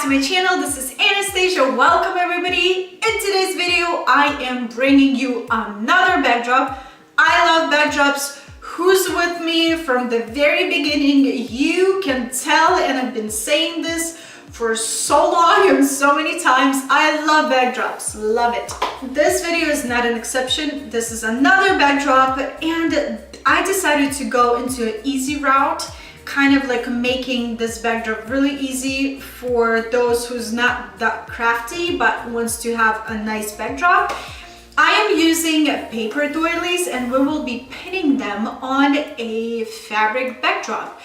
back to my channel. This is Anastasia. Welcome everybody. In today's video, I am bringing you another backdrop. I love backdrops. Who's with me from the very beginning? You can tell, and I've been saying this for so long and so many times. I love backdrops, love it. This video is not an exception. This is another backdrop, and I decided to go into an easy route, kind of like making this backdrop really easy for those who's not that crafty but wants to have a nice backdrop. I am using paper doilies and we will be pinning them on a fabric backdrop.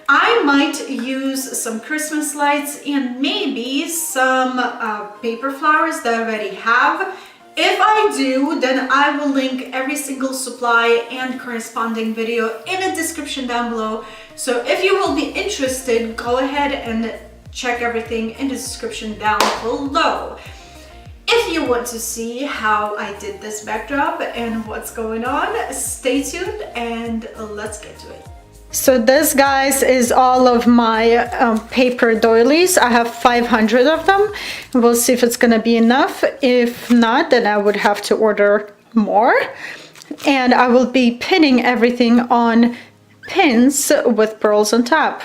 I might use some Christmas lights and maybe some paper flowers that I already have. If I do, then I will link every single supply and corresponding video in the description down below. So if you will be interested, go ahead and check everything in the description down below. If you want to see how I did this backdrop and what's going on, stay tuned and let's get to it. So this, guys, is all of my paper doilies. I have 500 of them. We'll see if it's gonna be enough. If not, then I would have to order more. And I will be pinning everything on pins with pearls on top.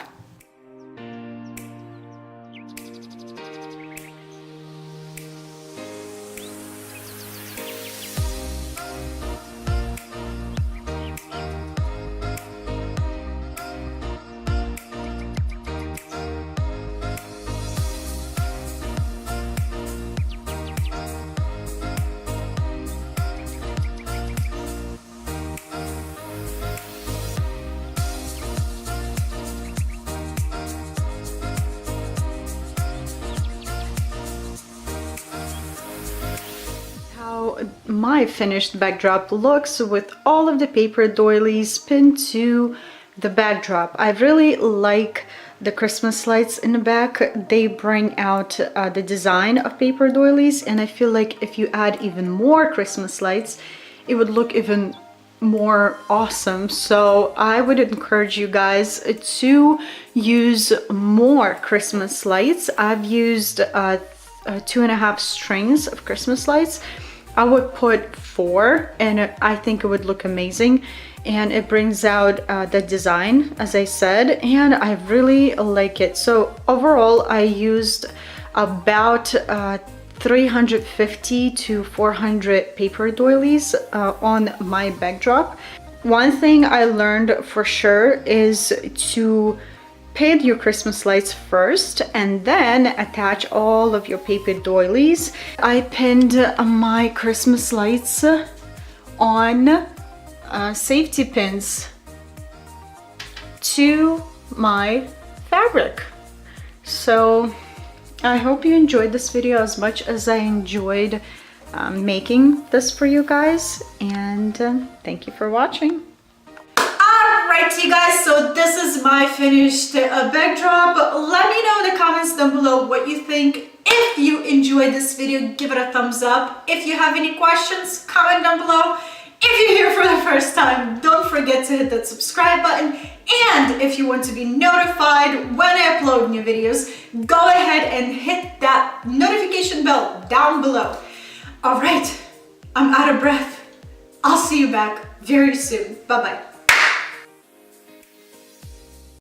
My finished backdrop looks with all of the paper doilies pinned to the backdrop. I really like the Christmas lights in the back. They bring out the design of paper doilies, and I feel like if you add even more Christmas lights, it would look even more awesome. So I would encourage you guys to use more Christmas lights. I've used 2.5 strings of Christmas lights. I would put 4 and I think it would look amazing, and it brings out the design, as I said, and I really like it. So overall I used about 350 to 400 paper doilies on my backdrop. One thing I learned for sure is to pin your Christmas lights first and then attach all of your paper doilies. I pinned my Christmas lights on safety pins to my fabric. So I hope you enjoyed this video as much as I enjoyed making this for you guys, and thank you for watching. Alright you guys, so this is my finished backdrop. Let me know in the comments down below what you think. If you enjoyed this video, give it a thumbs up. If you have any questions, comment down below. If you're here for the first time, don't forget to hit that subscribe button. And if you want to be notified when I upload new videos, go ahead and hit that notification bell down below. Alright, I'm out of breath. I'll see you back very soon. Bye-bye.